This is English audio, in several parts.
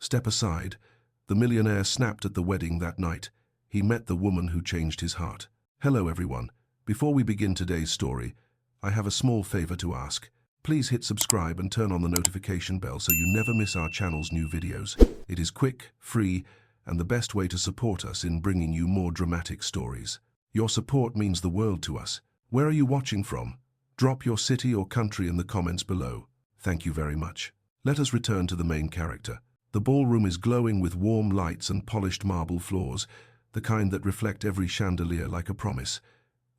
Step aside. The millionaire snapped at the wedding that night. He met the woman who changed his heart. Hello everyone. Before we begin today's story, I have a small favor to ask. Please hit subscribe and turn on the notification bell so you never miss our channel's new videos. It is quick, free, and the best way to support us in bringing you more dramatic stories. Your support means the world to us. Where are you watching from? Drop your city or country in the comments below. Thank you very much. Let us return to the main character. The ballroom is glowing with warm lights and polished marble floors, the kind that reflect every chandelier like a promise.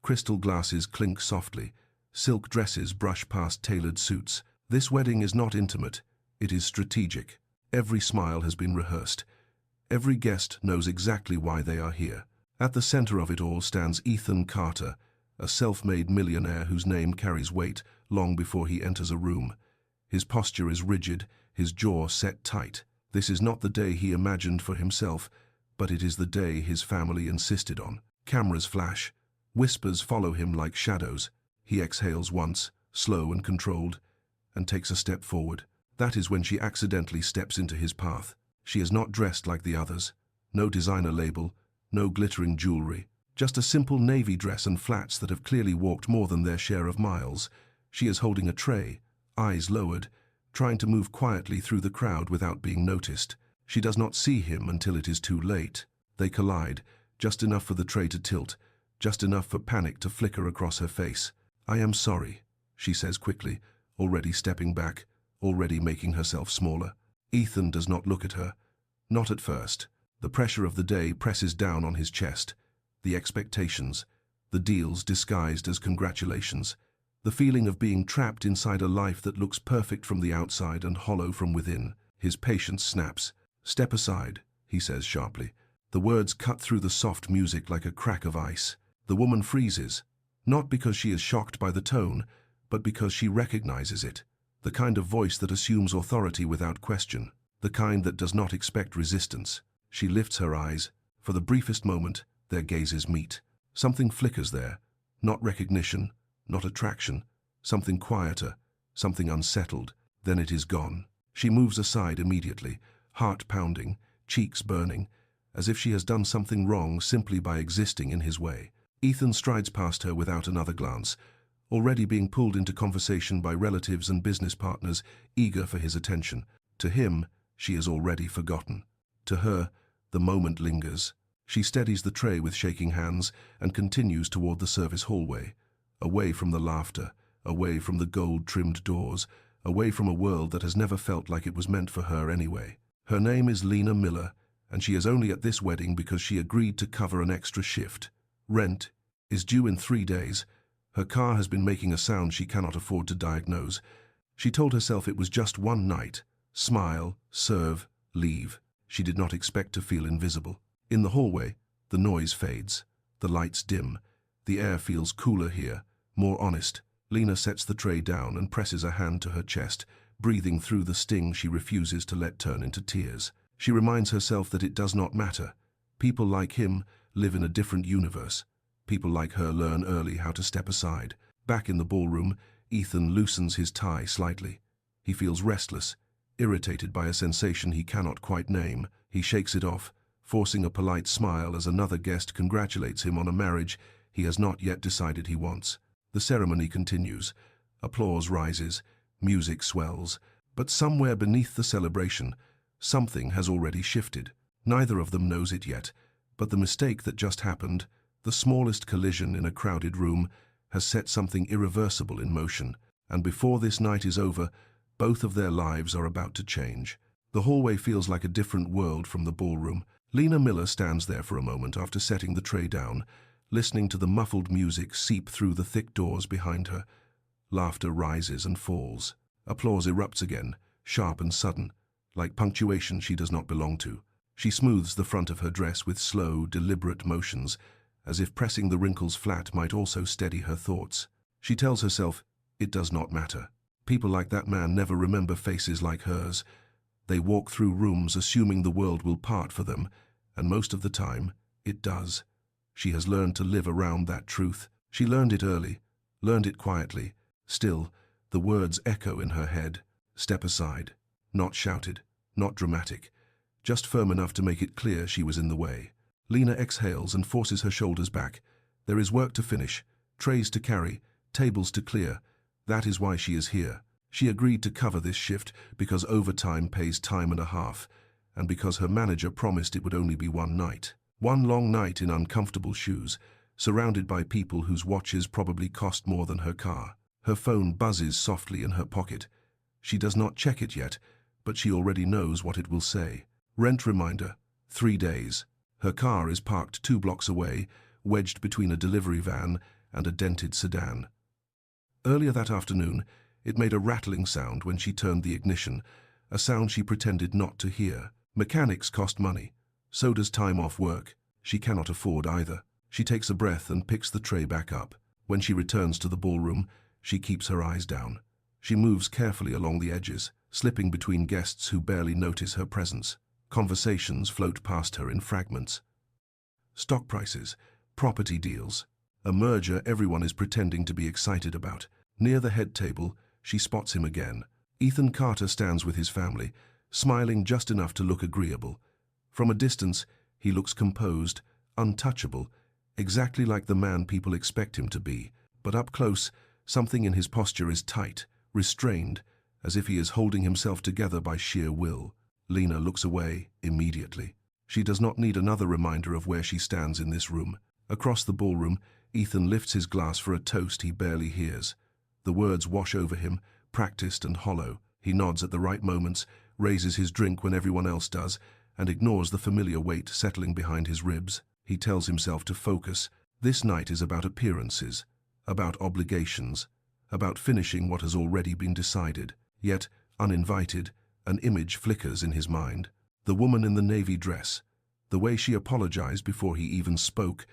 Crystal glasses clink softly. Silk dresses brush past tailored suits. This wedding is not intimate. It is strategic. Every smile has been rehearsed. Every guest knows exactly why they are here. At the center of it all stands Ethan Carter, a self-made millionaire whose name carries weight long before he enters a room. His posture is rigid, his jaw set tight. This is not the day he imagined for himself, but it is the day his family insisted on. Cameras flash. Whispers follow him like shadows. He exhales once, slow and controlled, and takes a step forward. That is when she accidentally steps into his path. She is not dressed like the others. No designer label, no glittering jewelry. Just a simple navy dress and flats that have clearly walked more than their share of miles. She is holding a tray, eyes lowered, trying to move quietly through the crowd without being noticed. She does not see him until it is too late. They collide, just enough for the tray to tilt, just enough for panic to flicker across her face. "I am sorry," she says quickly, already stepping back, already making herself smaller. Ethan does not look at her. Not at first. The pressure of the day presses down on his chest. The expectations, the deals disguised as congratulations. The feeling of being trapped inside a life that looks perfect from the outside and hollow from within. His patience snaps. "Step aside," he says sharply. The words cut through the soft music like a crack of ice. The woman freezes, not because she is shocked by the tone, but because she recognizes it. The kind of voice that assumes authority without question. The kind that does not expect resistance. She lifts her eyes. For the briefest moment, their gazes meet. Something flickers there. Not recognition, not attraction. Something quieter, something unsettled. Then it is gone. She moves aside immediately, heart pounding, cheeks burning, as if she has done something wrong simply by existing in his way. Ethan strides past her without another glance, already being pulled into conversation by relatives and business partners eager for his attention. To him, she is already forgotten. To her, the moment lingers. She steadies the tray with shaking hands and continues toward the service hallway, away from the laughter, away from the gold-trimmed doors, away from a world that has never felt like it was meant for her anyway. Her name is Lena Miller, and she is only at this wedding because she agreed to cover an extra shift. Rent is due in 3 days. Her car has been making a sound she cannot afford to diagnose. She told herself it was just one night. Smile, serve, leave. She did not expect to feel invisible. In the hallway, the noise fades. The lights dim. The air feels cooler here, more honest. Lena sets the tray down and presses a hand to her chest, breathing through the sting she refuses to let turn into tears. She reminds herself that it does not matter. People like him live in a different universe. People like her learn early how to step aside. Back in the ballroom, Ethan loosens his tie slightly. He feels restless, irritated by a sensation he cannot quite name. He shakes it off, forcing a polite smile as another guest congratulates him on a marriage he has not yet decided he wants. The ceremony continues. Applause rises, music swells, but somewhere beneath the celebration, something has already shifted. Neither of them knows it yet, but the mistake that just happened, the smallest collision in a crowded room, has set something irreversible in motion, and before this night is over, both of their lives are about to change. The hallway feels like a different world from the ballroom. Lena Miller stands there for a moment after setting the tray down, listening to the muffled music seep through the thick doors behind her. Laughter rises and falls. Applause erupts again, sharp and sudden, like punctuation she does not belong to. She smooths the front of her dress with slow, deliberate motions, as if pressing the wrinkles flat might also steady her thoughts. She tells herself, it does not matter. People like that man never remember faces like hers. They walk through rooms assuming the world will part for them, and most of the time, it does. She has learned to live around that truth. She learned it early, learned it quietly. Still, the words echo in her head. Step aside. Not shouted, not dramatic, just firm enough to make it clear she was in the way. Lena exhales and forces her shoulders back. There is work to finish, trays to carry, tables to clear. That is why she is here. She agreed to cover this shift because overtime pays time and a half, and because her manager promised it would only be one night. One long night in uncomfortable shoes, surrounded by people whose watches probably cost more than her car. Her phone buzzes softly in her pocket. She does not check it yet, but she already knows what it will say. Rent reminder, 3 days. Her car is parked 2 blocks away, wedged between a delivery van and a dented sedan. Earlier that afternoon, it made a rattling sound when she turned the ignition, a sound she pretended not to hear. Mechanics cost money. So does time off work. She cannot afford either. She takes a breath and picks the tray back up. When she returns to the ballroom, she keeps her eyes down. She moves carefully along the edges, slipping between guests who barely notice her presence. Conversations float past her in fragments. Stock prices, property deals, a merger everyone is pretending to be excited about. Near the head table, she spots him again. Ethan Carter stands with his family, smiling just enough to look agreeable. From a distance, he looks composed, untouchable, exactly like the man people expect him to be. But up close, something in his posture is tight, restrained, as if he is holding himself together by sheer will. Lena looks away immediately. She does not need another reminder of where she stands in this room. Across the ballroom, Ethan lifts his glass for a toast he barely hears. The words wash over him, practiced and hollow. He nods at the right moments, raises his drink when everyone else does, and ignores the familiar weight settling behind his ribs. He tells himself to focus. This night is about appearances, about obligations, about finishing what has already been decided. Yet, uninvited, an image flickers in his mind. The woman in the navy dress, the way she apologized before he even spoke,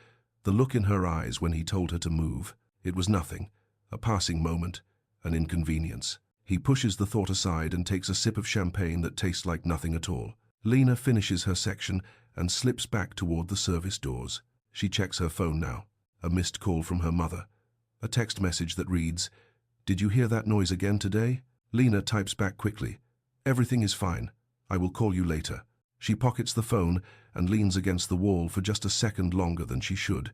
the look in her eyes when he told her to move. It was nothing, a passing moment, an inconvenience. He pushes the thought aside and takes a sip of champagne that tastes like nothing at all. Lena finishes her section and slips back toward the service doors. She checks her phone now. A missed call from her mother. A text message that reads, "Did you hear that noise again today?" Lena types back quickly, "Everything is fine. I will call you later." She pockets the phone and leans against the wall for just a second longer than she should.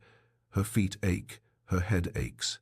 Her feet ache, her head aches.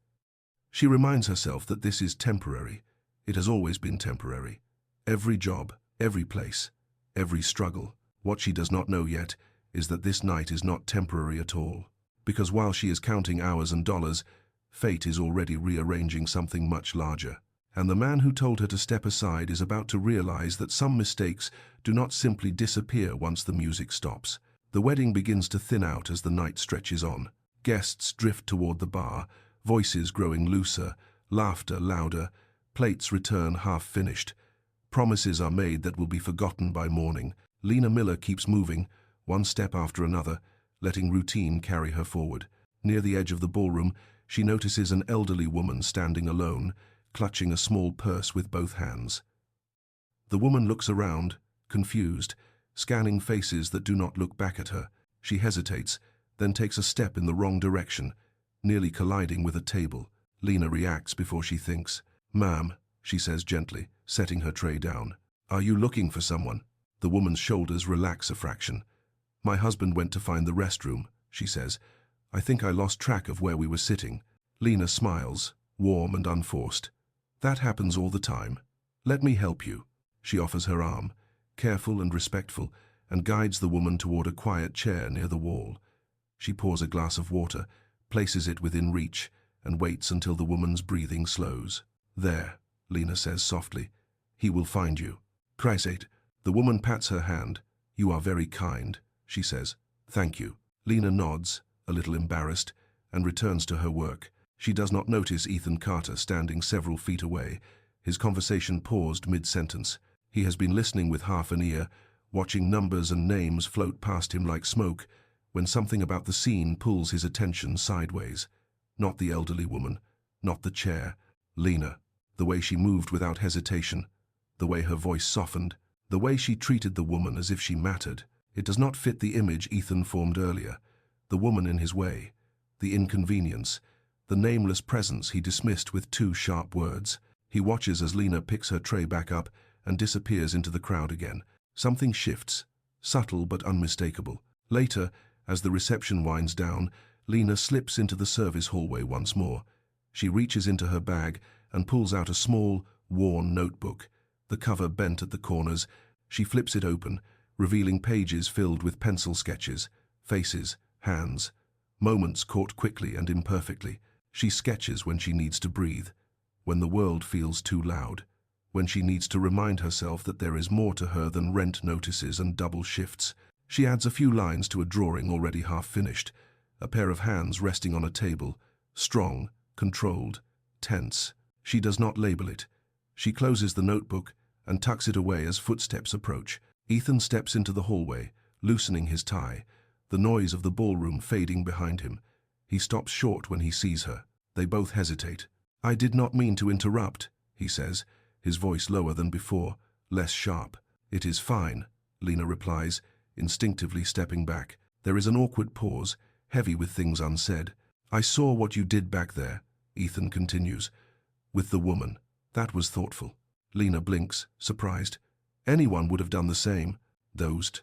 She reminds herself that this is temporary. It has always been temporary. Every job, every place, every struggle. What she does not know yet is that this night is not temporary at all. Because while she is counting hours and dollars, fate is already rearranging something much larger. And the man who told her to step aside is about to realize that some mistakes do not simply disappear once the music stops. The wedding begins to thin out as the night stretches on. Guests drift toward the bar, voices growing looser, laughter louder, plates return half-finished. Promises are made that will be forgotten by morning. Lena Miller keeps moving, one step after another, letting routine carry her forward. Near the edge of the ballroom, she notices an elderly woman standing alone, clutching a small purse with both hands. The woman looks around, confused, scanning faces that do not look back at her. She hesitates, then takes a step in the wrong direction, nearly colliding with a table. Lena reacts before she thinks. "Ma'am," she says gently, setting her tray down. "Are you looking for someone?" The woman's shoulders relax a fraction. "My husband went to find the restroom," she says. "I think I lost track of where we were sitting." Lena smiles, warm and unforced. "That happens all the time. Let me help you." She offers her arm, careful and respectful, and guides the woman toward a quiet chair near the wall. She pours a glass of water, places it within reach, and waits until the woman's breathing slows. "There," Lena says softly. "He will find you." "Christ." The woman pats her hand. "You are very kind," she says. "Thank you." Lena nods, a little embarrassed, and returns to her work. She does not notice Ethan Carter standing several feet away. His conversation paused mid-sentence. He has been listening with half an ear, watching numbers and names float past him like smoke, when something about the scene pulls his attention sideways. Not the elderly woman, not the chair. Lena. The way she moved without hesitation, the way her voice softened, the way she treated the woman as if she mattered. It does not fit the image Ethan formed earlier. The woman in his way, the inconvenience, the nameless presence he dismissed with 2 sharp words. He watches as Lena picks her tray back up and disappears into the crowd again. Something shifts. subtle but unmistakable. Later, as the reception winds down, Lena slips into the service hallway once more. She reaches into her bag and pulls out a small, worn notebook, the cover bent at the corners. She flips it open, revealing pages filled with pencil sketches, faces, hands, moments caught quickly and imperfectly. She sketches when she needs to breathe, when the world feels too loud, when she needs to remind herself that there is more to her than rent notices and double shifts. She adds a few lines to a drawing already half finished, a pair of hands resting on a table, strong, controlled, tense. She does not label it. She closes the notebook and tucks it away as footsteps approach. Ethan steps into the hallway, loosening his tie, the noise of the ballroom fading behind him. He stops short when he sees her. They both hesitate. "I did not mean to interrupt," he says, his voice lower than before, less sharp. "It is fine," Lena replies, instinctively stepping back. There is an awkward pause, heavy with things unsaid. "I saw what you did back there," Ethan continues, "with the woman. That was thoughtful." Lena blinks, surprised. Anyone would have done the same. Dozed.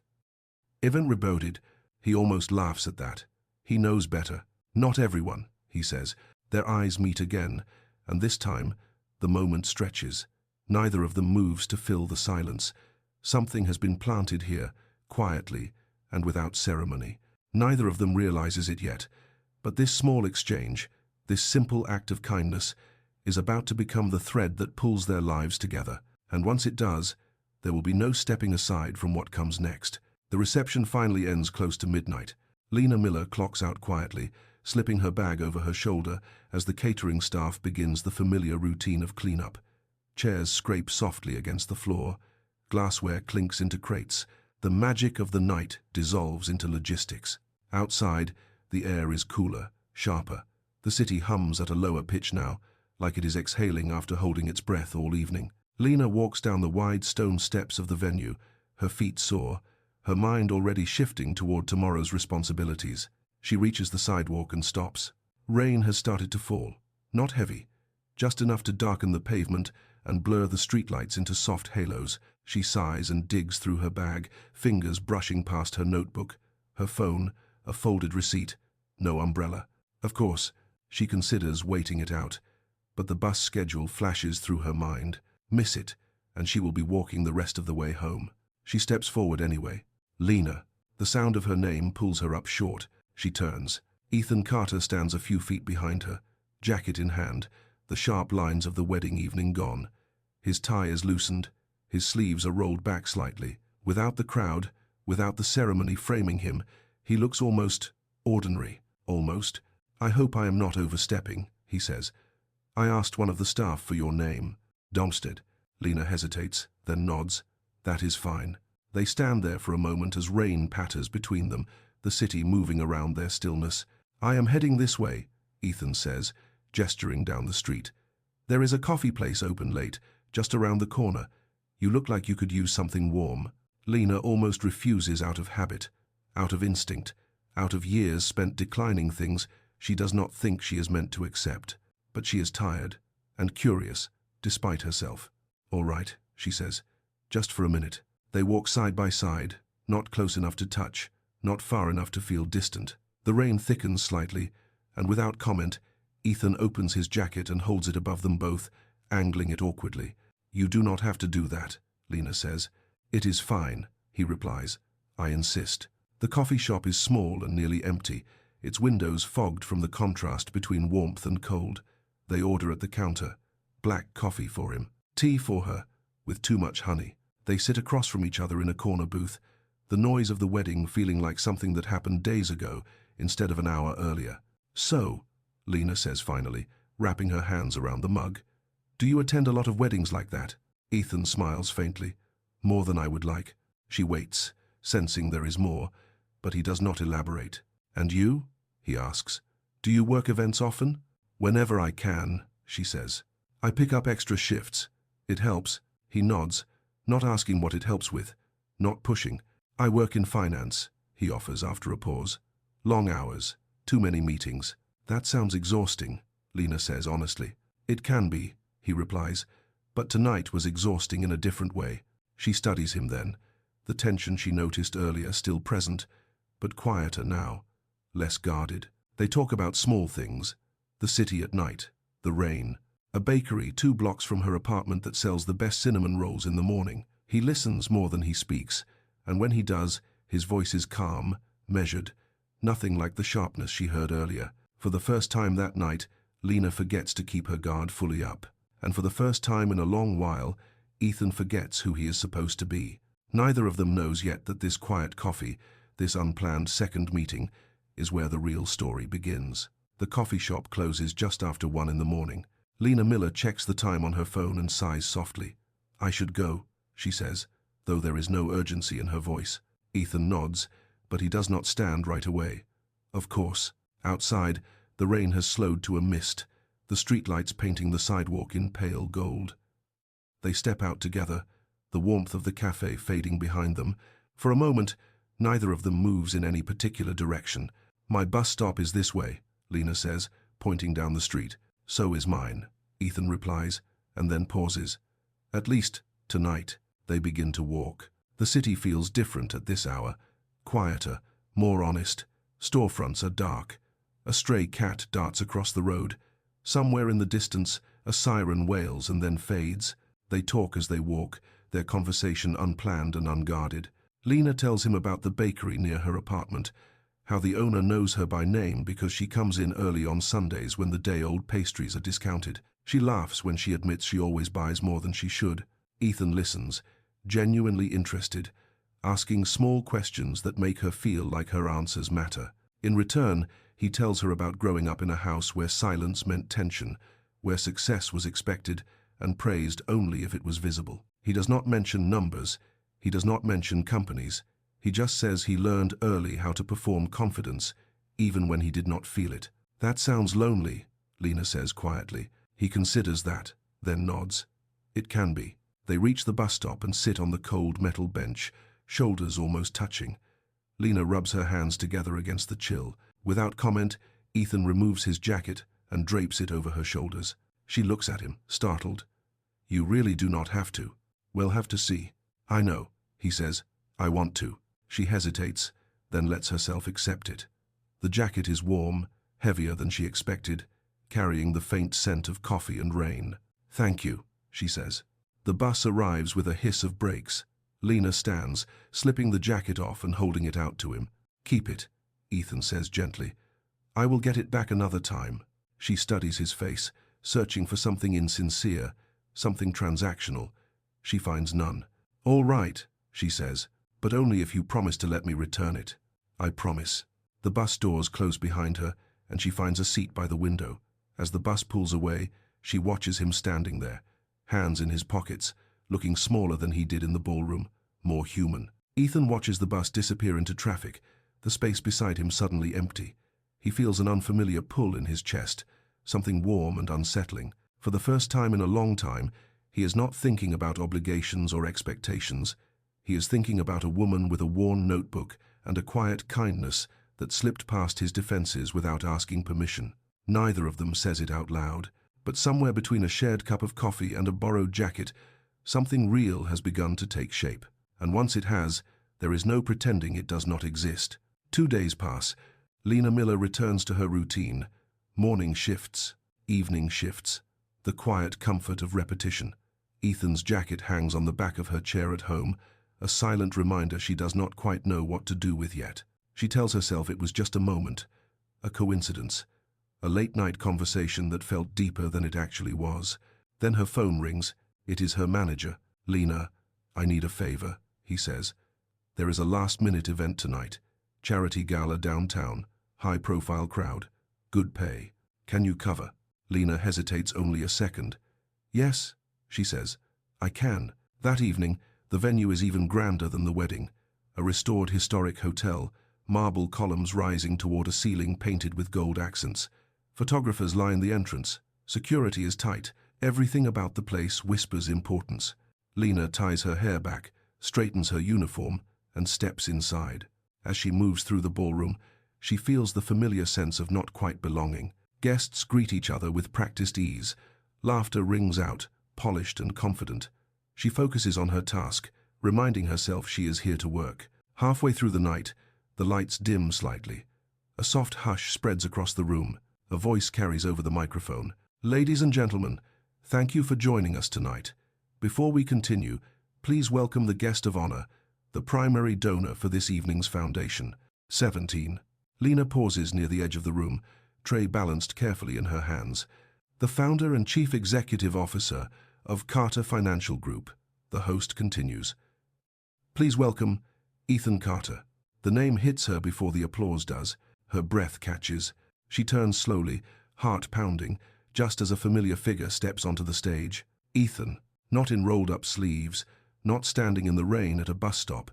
Ivan rebooted. He almost laughs at that. He knows better. "Not everyone," he says. Their eyes meet again, and this time, the moment stretches. Neither of them moves to fill the silence. Something has been planted here, quietly and without ceremony. Neither of them realizes it yet, but this small exchange, this simple act of kindness, is about to become the thread that pulls their lives together. And once it does, there will be no stepping aside from what comes next. The reception finally ends close to midnight. Lena Miller clocks out quietly, slipping her bag over her shoulder as the catering staff begins the familiar routine of cleanup. Chairs scrape softly against the floor. Glassware clinks into crates. The magic of the night dissolves into logistics. Outside, the air is cooler, sharper. The city hums at a lower pitch now, like it is exhaling after holding its breath all evening. Lena walks down the wide stone steps of the venue, her feet sore, her mind already shifting toward tomorrow's responsibilities. She reaches the sidewalk and stops. Rain has started to fall. Not heavy, just enough to darken the pavement and blur the streetlights into soft halos. She sighs and digs through her bag, fingers brushing past her notebook, her phone, a folded receipt, no umbrella. Of course, she considers waiting it out, but the bus schedule flashes through her mind. Miss it, and she will be walking the rest of the way home. She steps forward anyway. "Lena." The sound of her name pulls her up short. She turns. Ethan Carter stands a few feet behind her, jacket in hand, the sharp lines of the wedding evening gone. His tie is loosened, his sleeves are rolled back slightly. Without the crowd, without the ceremony framing him, he looks almost ordinary. Almost. "I hope I am not overstepping," he says. "I asked one of the staff for your name." "Domstead." Lena hesitates, then nods. "That is fine." They stand there for a moment as rain patters between them, the city moving around their stillness. "I am heading this way," Ethan says, gesturing down the street. "There is a coffee place open late, just around the corner. You look like you could use something warm." Lena almost refuses out of habit, out of instinct, out of years spent declining things she does not think she is meant to accept. But she is tired and curious, despite herself. "All right," she says, "just for a minute." They walk side by side, not close enough to touch, not far enough to feel distant. The rain thickens slightly, and without comment, Ethan opens his jacket and holds it above them both, angling it awkwardly. "You do not have to do that," Lena says. "It is fine," he replies. "I insist." The coffee shop is small and nearly empty, its windows fogged from the contrast between warmth and cold. They order at the counter. Black coffee for him. Tea for her, with too much honey. They sit across from each other in a corner booth, the noise of the wedding feeling like something that happened days ago instead of an hour earlier. "So," Lena says finally, wrapping her hands around the mug, "do you attend a lot of weddings like that?" Ethan smiles faintly. "More than I would like." She waits, sensing there is more, but he does not elaborate. "And you?" he asks. "Do you work events often?" "Whenever I can," she says. "I pick up extra shifts. It helps." He nods, not asking what it helps with, not pushing. "I work in finance," he offers after a pause. "Long hours, too many meetings." "That sounds exhausting," Lena says honestly. "It can be," he replies, "but tonight was exhausting in a different way." She studies him then, the tension she noticed earlier still present, but quieter now, less guarded. They talk about small things, the city at night, the rain, a bakery 2 blocks from her apartment that sells the best cinnamon rolls in the morning. He listens more than he speaks, and when he does, his voice is calm, measured, nothing like the sharpness she heard earlier. For the first time that night, Lena forgets to keep her guard fully up. And for the first time in a long while, Ethan forgets who he is supposed to be. Neither of them knows yet that this quiet coffee, this unplanned second meeting, is where the real story begins. The coffee shop closes just after 1 in the morning. Lena Miller checks the time on her phone and sighs softly. "I should go," she says, though there is no urgency in her voice. Ethan nods, but he does not stand right away. Of course. Outside, the rain has slowed to a mist, the streetlights painting the sidewalk in pale gold. They step out together, the warmth of the cafe fading behind them. For a moment, neither of them moves in any particular direction. "My bus stop is this way," Lena says, pointing down the street. "So is mine," Ethan replies, and then pauses. "At least, tonight." They begin to walk. The city feels different at this hour, quieter, more honest. Storefronts are dark. A stray cat darts across the road. Somewhere in the distance, a siren wails and then fades. They talk as they walk, their conversation unplanned and unguarded. Lena tells him about the bakery near her apartment, how the owner knows her by name because she comes in early on Sundays when the day-old pastries are discounted. She laughs when she admits she always buys more than she should. Ethan listens, genuinely interested, asking small questions that make her feel like her answers matter. In return, he tells her about growing up in a house where silence meant tension, where success was expected and praised only if it was visible. He does not mention numbers, he does not mention companies. He just says he learned early how to perform confidence, even when he did not feel it. "That sounds lonely," Lena says quietly. He considers that, then nods. "It can be." They reach the bus stop and sit on the cold metal bench, shoulders almost touching. Lena rubs her hands together against the chill. Without comment, Ethan removes his jacket and drapes it over her shoulders. She looks at him, startled. "You really do not have to." "We'll have to see." "I know," he says. "I want to." She hesitates, then lets herself accept it. The jacket is warm, heavier than she expected, carrying the faint scent of coffee and rain. "Thank you," she says. The bus arrives with a hiss of brakes. Lena stands, slipping the jacket off and holding it out to him. "Keep it," Ethan says gently. "I will get it back another time." She studies his face, searching for something insincere, something transactional. She finds none. "All right," she says, "but only if you promise to let me return it." "I promise." The bus doors close behind her, and she finds a seat by the window. As the bus pulls away, she watches him standing there, hands in his pockets, looking smaller than he did in the ballroom, more human. Ethan watches the bus disappear into traffic, the space beside him suddenly empty. He feels an unfamiliar pull in his chest, something warm and unsettling. For the first time in a long time, he is not thinking about obligations or expectations. He is thinking about a woman with a worn notebook and a quiet kindness that slipped past his defenses without asking permission. Neither of them says it out loud, but somewhere between a shared cup of coffee and a borrowed jacket, something real has begun to take shape. And once it has, there is no pretending it does not exist. 2 days pass. Lena Miller returns to her routine. Morning shifts, evening shifts, the quiet comfort of repetition. Ethan's jacket hangs on the back of her chair at home, a silent reminder she does not quite know what to do with yet. She tells herself it was just a moment, a coincidence, a late-night conversation that felt deeper than it actually was. Then her phone rings. It is her manager. "Lena, I need a favor," he says. "There is a last-minute event tonight. Charity gala downtown, high-profile crowd, good pay. Can you cover?" Lena hesitates only a second. "Yes," she says, "I can." That evening, the venue is even grander than the wedding. A restored historic hotel, marble columns rising toward a ceiling painted with gold accents. Photographers line the entrance. Security is tight. Everything about the place whispers importance. Lena ties her hair back, straightens her uniform, and steps inside. As she moves through the ballroom, she feels the familiar sense of not quite belonging. Guests greet each other with practiced ease. Laughter rings out, polished and confident. She focuses on her task, reminding herself she is here to work. Halfway through the night, the lights dim slightly. A soft hush spreads across the room. A voice carries over the microphone. "Ladies and gentlemen, thank you for joining us tonight. Before we continue, please welcome the guest of honor, the primary donor for this evening's foundation." 17. Lena pauses near the edge of the room, tray balanced carefully in her hands. "The founder and chief executive officer of Carter Financial Group," the host continues. "Please welcome Ethan Carter." The name hits her before the applause does. Her breath catches. She turns slowly, heart pounding, just as a familiar figure steps onto the stage. Ethan, not in rolled-up sleeves, not standing in the rain at a bus stop,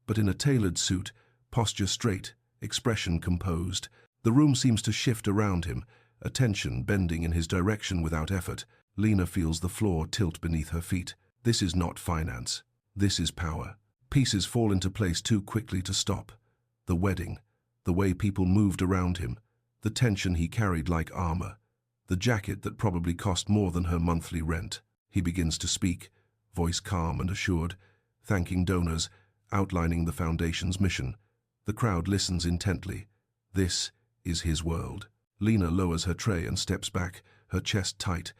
but in a tailored suit, posture straight, expression composed. The room seems to shift around him, attention bending in his direction without effort. Lena feels the floor tilt beneath her feet. This is not finance. This is power. Pieces fall into place too quickly to stop. The wedding, the way people moved around him, the tension he carried like armor, the jacket that probably cost more than her monthly rent. He begins to speak, voice calm and assured, thanking donors, outlining the foundation's mission. The crowd listens intently. This is his world. Lena lowers her tray and steps back, her chest tight.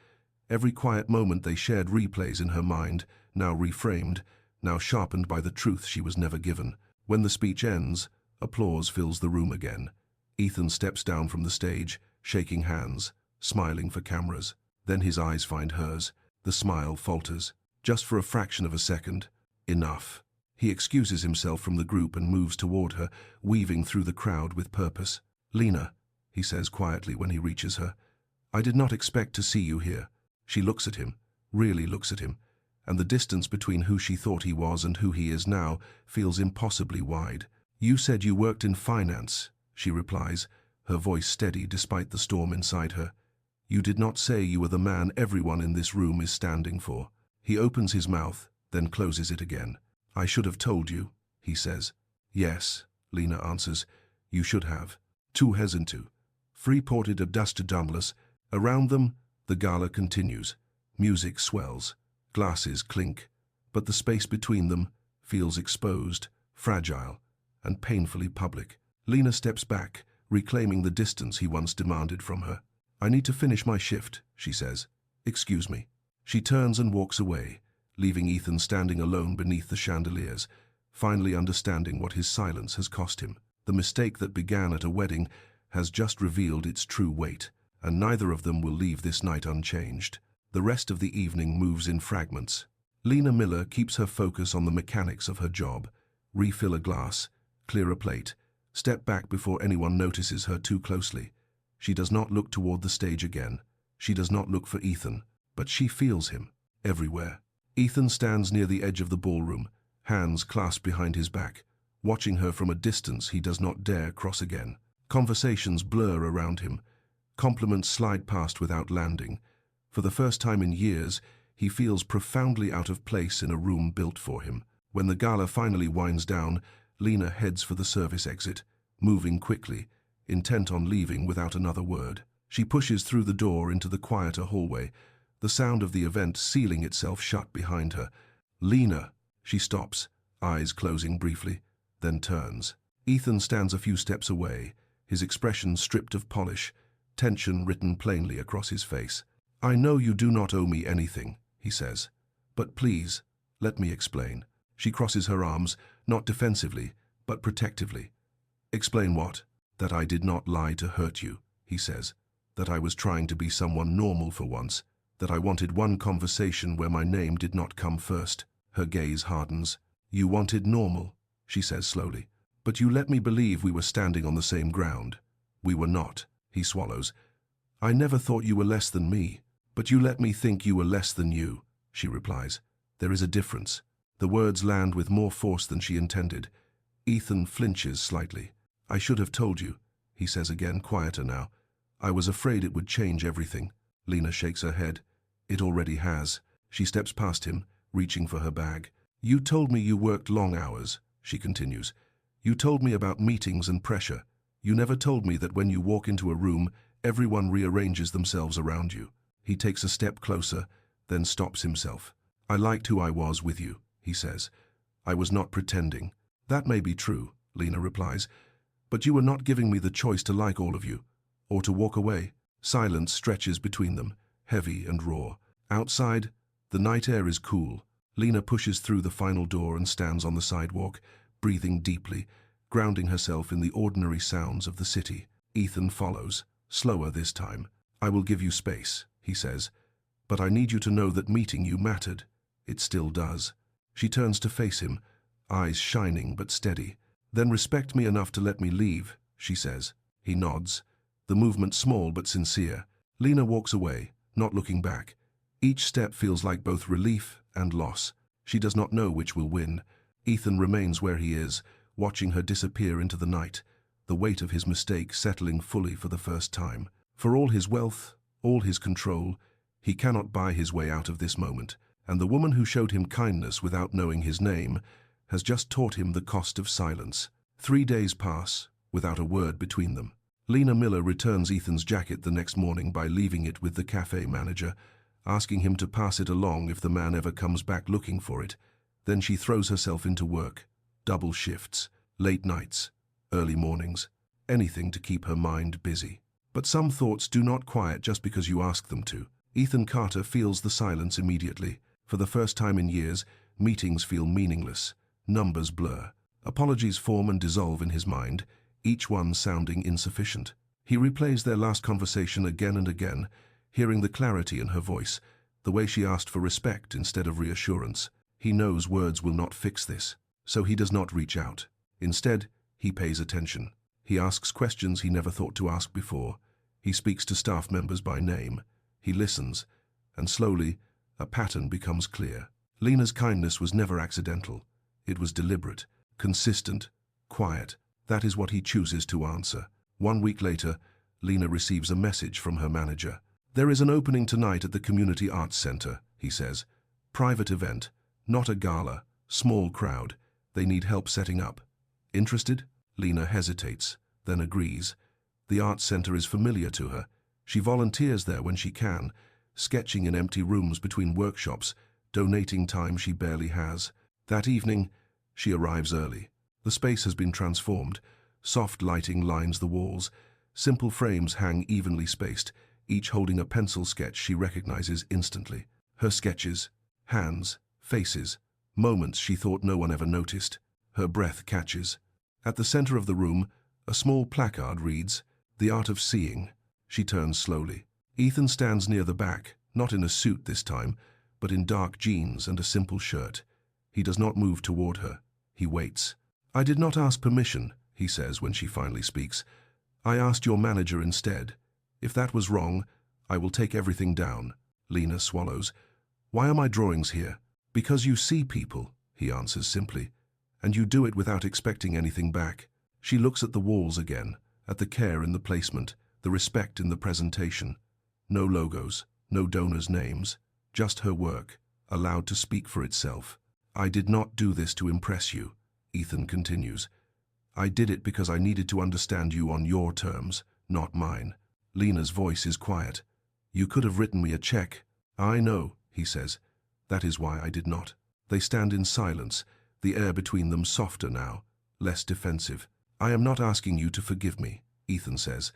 Every quiet moment they shared replays in her mind, now reframed, now sharpened by the truth she was never given. When the speech ends, applause fills the room again. Ethan steps down from the stage, shaking hands, smiling for cameras. Then his eyes find hers. The smile falters. Just for a fraction of a second. Enough. He excuses himself from the group and moves toward her, weaving through the crowd with purpose. "Lena," he says quietly when he reaches her, "I did not expect to see you here." She looks at him, really looks at him, and the distance between who she thought he was and who he is now feels impossibly wide. "You said you worked in finance," she replies, her voice steady despite the storm inside her. "You did not say you were the man everyone in this room is standing for." He opens his mouth, then closes it again. "I should have told you," he says. "Yes," Lena answers, "you should have." Too hesitant. Free-ported abducted. Around them, the gala continues. Music swells. Glasses clink. But the space between them feels exposed, fragile, and painfully public. Lena steps back, reclaiming the distance he once demanded from her. "I need to finish my shift," she says. "Excuse me." She turns and walks away, leaving Ethan standing alone beneath the chandeliers, finally understanding what his silence has cost him. The mistake that began at a wedding has just revealed its true weight, and neither of them will leave this night unchanged. The rest of the evening moves in fragments. Lena Miller keeps her focus on the mechanics of her job. Refill a glass, clear a plate, step back before anyone notices her too closely. She does not look toward the stage again. She does not look for Ethan, but she feels him, everywhere. Ethan stands near the edge of the ballroom, hands clasped behind his back, watching her from a distance he does not dare cross again. Conversations blur around him. Compliments slide past without landing. For the first time in years, he feels profoundly out of place in a room built for him. When the gala finally winds down, Lena heads for the service exit, moving quickly, intent on leaving without another word. She pushes through the door into the quieter hallway, the sound of the event sealing itself shut behind her. "Lena!" She stops, eyes closing briefly, then turns. Ethan stands a few steps away, his expression stripped of polish, tension written plainly across his face. "I know you do not owe me anything," he says. "But please, let me explain." She crosses her arms, not defensively, but protectively. "Explain what?" "That I did not lie to hurt you," he says. "That I was trying to be someone normal for once. That I wanted one conversation where my name did not come first." Her gaze hardens. "You wanted normal," she says slowly. "But you let me believe we were standing on the same ground." "We were not," he swallows. "I never thought you were less than me, but you let me think you were less than you," she replies. "There is a difference." The words land with more force than she intended. Ethan flinches slightly. "I should have told you," he says again, quieter now. "I was afraid it would change everything." Lena shakes her head. "It already has." She steps past him, reaching for her bag. "You told me you worked long hours," she continues. "You told me about meetings and pressure. You never told me that when you walk into a room, everyone rearranges themselves around you." He takes a step closer, then stops himself. "I liked who I was with you," he says. I was not pretending. That may be true, Lena replies, but you were not giving me the choice to like all of you, or to walk away. Silence stretches between them, heavy and raw. Outside, the night air is cool. Lena pushes through the final door and stands on the sidewalk, breathing deeply, grounding herself in the ordinary sounds of the city. Ethan follows, slower this time. I will give you space, he says, but I need you to know that meeting you mattered. It still does. She turns to face him, eyes shining but steady. Then respect me enough to let me leave, she says. He nods, the movement small but sincere. Lena walks away, not looking back. Each step feels like both relief and loss. She does not know which will win. Ethan remains where he is, watching her disappear into the night, the weight of his mistake settling fully for the first time. For all his wealth, all his control, he cannot buy his way out of this moment, and the woman who showed him kindness without knowing his name has just taught him the cost of silence. 3 days pass, without a word between them. Lena Miller returns Ethan's jacket the next morning by leaving it with the cafe manager, asking him to pass it along if the man ever comes back looking for it. Then she throws herself into work, double shifts, late nights, early mornings, anything to keep her mind busy. But some thoughts do not quiet just because you ask them to. Ethan Carter feels the silence immediately. For the first time in years, meetings feel meaningless. Numbers blur. Apologies form and dissolve in his mind, each one sounding insufficient. He replays their last conversation again and again, hearing the clarity in her voice, the way she asked for respect instead of reassurance. He knows words will not fix this, so he does not reach out. Instead, he pays attention. He asks questions he never thought to ask before. He speaks to staff members by name. He listens, and slowly, a pattern becomes clear. Lena's kindness was never accidental. It was deliberate, consistent, quiet. That is what he chooses to answer. 1 week later, Lena receives a message from her manager. There is an opening tonight at the Community Arts Center, he says. Private event, not a gala, small crowd. They need help setting up. Interested? Lena hesitates, then agrees. The Arts Center is familiar to her. She volunteers there when she can, sketching in empty rooms between workshops, donating time she barely has. That evening, she arrives early. The space has been transformed. Soft lighting lines the walls. Simple frames hang evenly spaced, each holding a pencil sketch she recognizes instantly. Her sketches, hands, faces, moments she thought no one ever noticed. Her breath catches. At the center of the room, a small placard reads, "The Art of Seeing." She turns slowly. Ethan stands near the back, not in a suit this time, but in dark jeans and a simple shirt. He does not move toward her. He waits. "I did not ask permission," he says when she finally speaks. "I asked your manager instead. If that was wrong, I will take everything down." Lena swallows. "Why are my drawings here?" "Because you see people," he answers simply, "and you do it without expecting anything back." She looks at the walls again, at the care in the placement, the respect in the presentation. No logos, no donors' names, just her work, allowed to speak for itself. "I did not do this to impress you," Ethan continues. "I did it because I needed to understand you on your terms, not mine." Lena's voice is quiet. "You could have written me a check." "I know," he says. "That is why I did not." They stand in silence, the air between them softer now, less defensive. "I am not asking you to forgive me," Ethan says.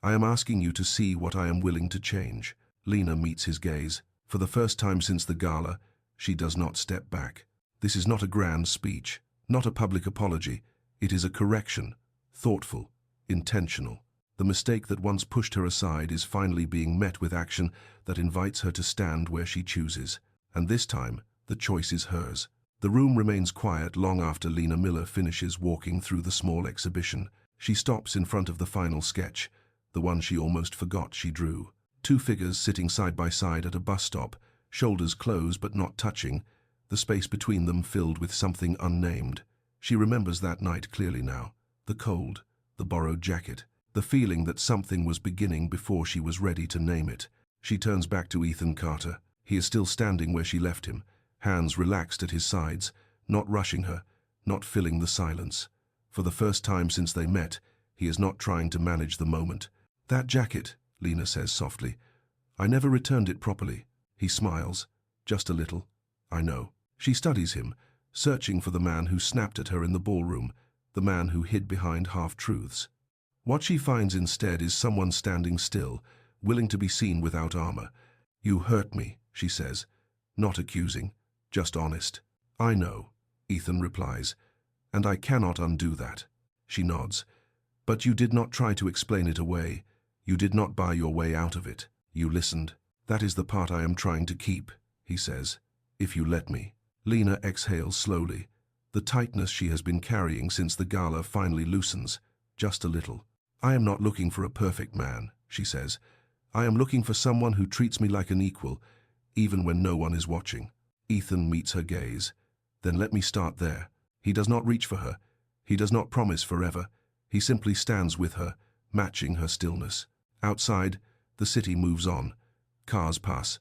"I am asking you to see what I am willing to change." Lena meets his gaze. For the first time since the gala, she does not step back. This is not a grand speech, not a public apology. It is a correction, thoughtful, intentional. The mistake that once pushed her aside is finally being met with action that invites her to stand where she chooses. And this time, the choice is hers. The room remains quiet long after Lena Miller finishes walking through the small exhibition. She stops in front of the final sketch, the one she almost forgot she drew. 2 figures sitting side by side at a bus stop, shoulders closed but not touching, the space between them filled with something unnamed. She remembers that night clearly now. The cold, the borrowed jacket, the feeling that something was beginning before she was ready to name it. She turns back to Ethan Carter. He is still standing where she left him, hands relaxed at his sides, not rushing her, not filling the silence. For the first time since they met, he is not trying to manage the moment. "That jacket," Lena says softly. "I never returned it properly." He smiles, just a little. "I know." She studies him, searching for the man who snapped at her in the ballroom, the man who hid behind half-truths. What she finds instead is someone standing still, willing to be seen without armor. "You hurt me," she says, not accusing, just honest. "I know," Ethan replies, "and I cannot undo that." She nods. "But you did not try to explain it away. You did not buy your way out of it. You listened. That is the part I am trying to keep," he says, "if you let me." Lena exhales slowly. The tightness she has been carrying since the gala finally loosens, just a little. "I am not looking for a perfect man," she says. "I am looking for someone who treats me like an equal, even when no one is watching." Ethan meets her gaze. "Then let me start there." He does not reach for her. He does not promise forever. He simply stands with her, matching her stillness. Outside, the city moves on. Cars pass.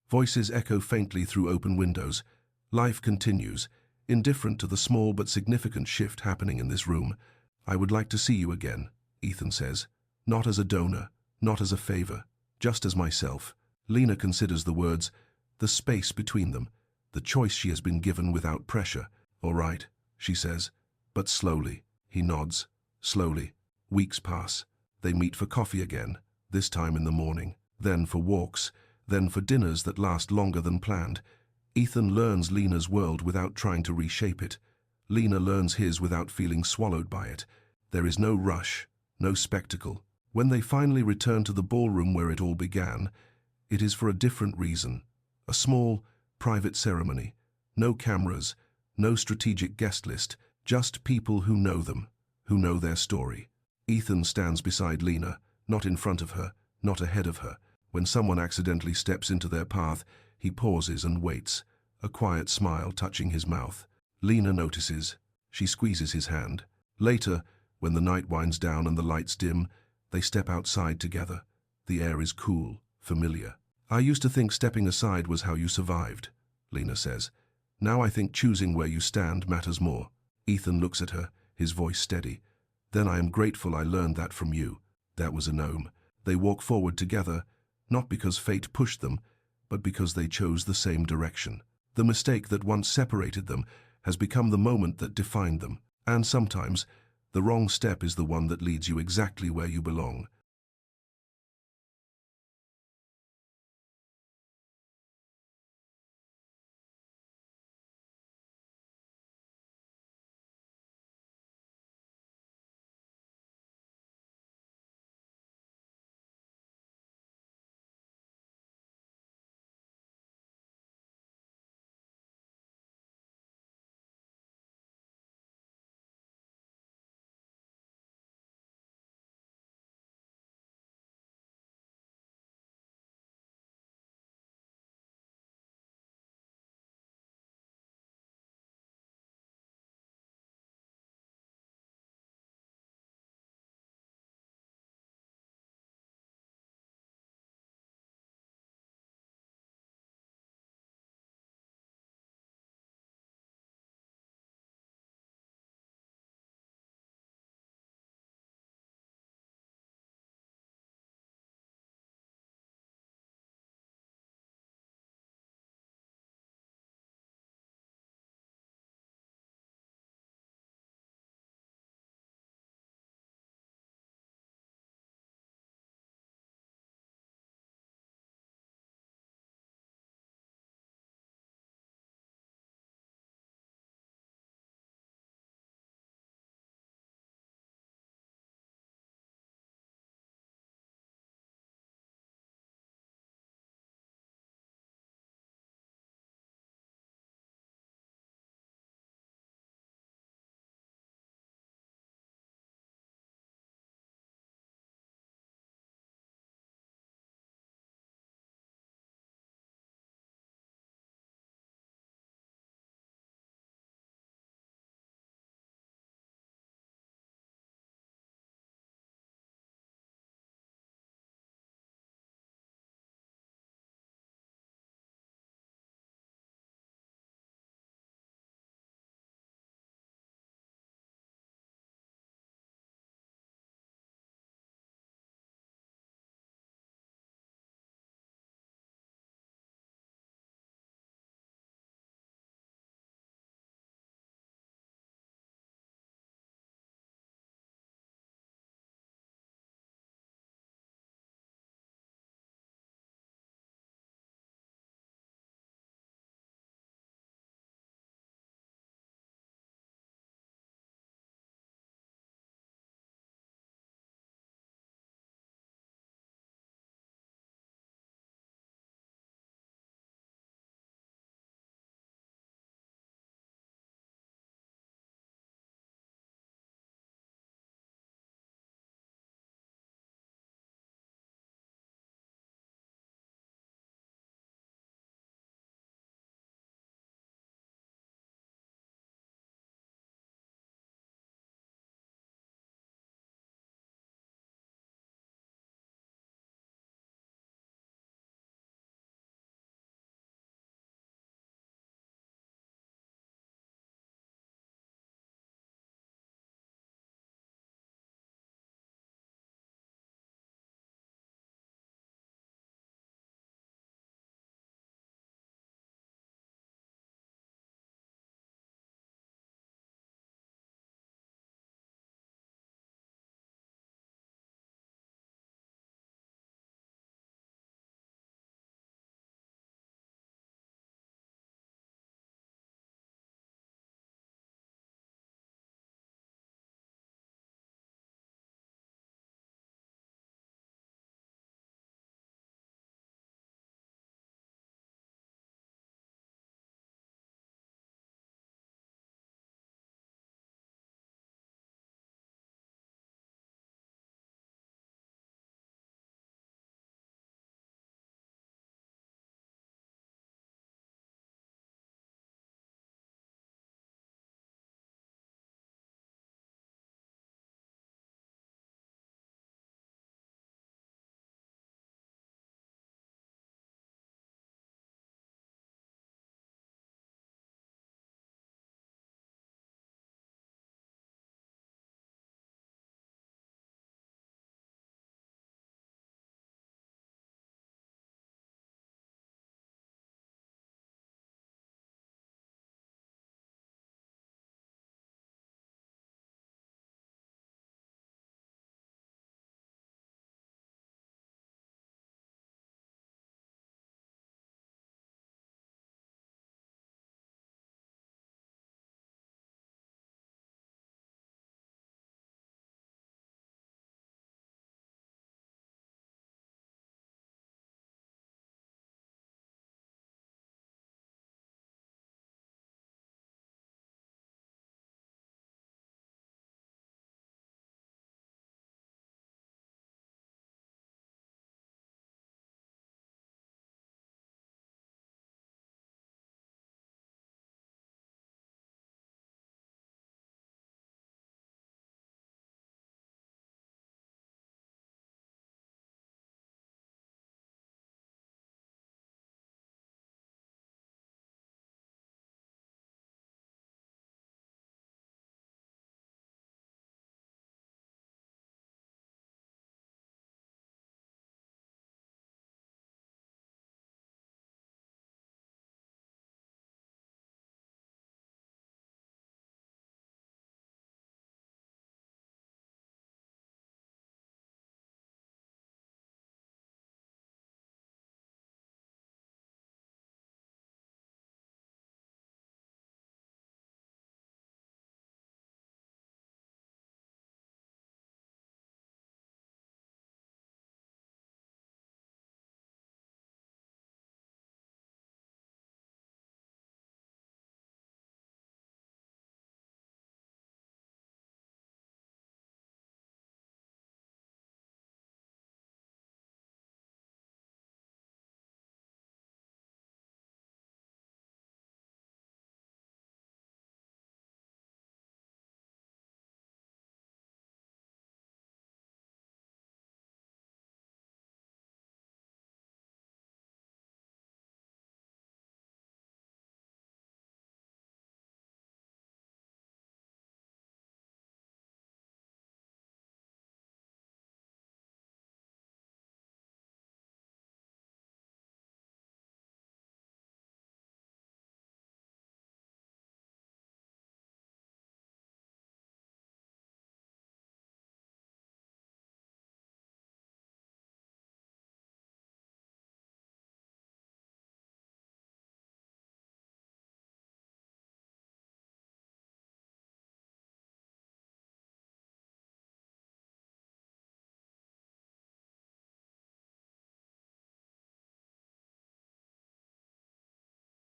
Voices echo faintly through open windows. Life continues, indifferent to the small but significant shift happening in this room. "I would like to see you again," Ethan says. "Not as a donor, not as a favor, just as myself." Lena considers the words, the space between them, the choice she has been given without pressure. "All right," she says, but slowly. He nods. Slowly. Weeks pass. They meet for coffee again, this time in the morning, then for walks, then for dinners that last longer than planned. Ethan learns Lena's world without trying to reshape it. Lena learns his without feeling swallowed by it. There is no rush, no spectacle. When they finally return to the ballroom where it all began, it is for a different reason. A small, private ceremony. No cameras, no strategic guest list, just people who know them, who know their story. Ethan stands beside Lena, not in front of her, not ahead of her. When someone accidentally steps into their path, he pauses and waits, a quiet smile touching his mouth. Lena notices. She squeezes his hand. Later, when the night winds down and the lights dim, they step outside together. The air is cool, familiar. "I used to think stepping aside was how you survived," Lena says. "Now I think choosing where you stand matters more." Ethan looks at her, his voice steady. "Then I am grateful I learned that from you." That was a gnome. They walk forward together, not because fate pushed them, but because they chose the same direction. The mistake that once separated them has become the moment that defined them. And sometimes, the wrong step is the one that leads you exactly where you belong.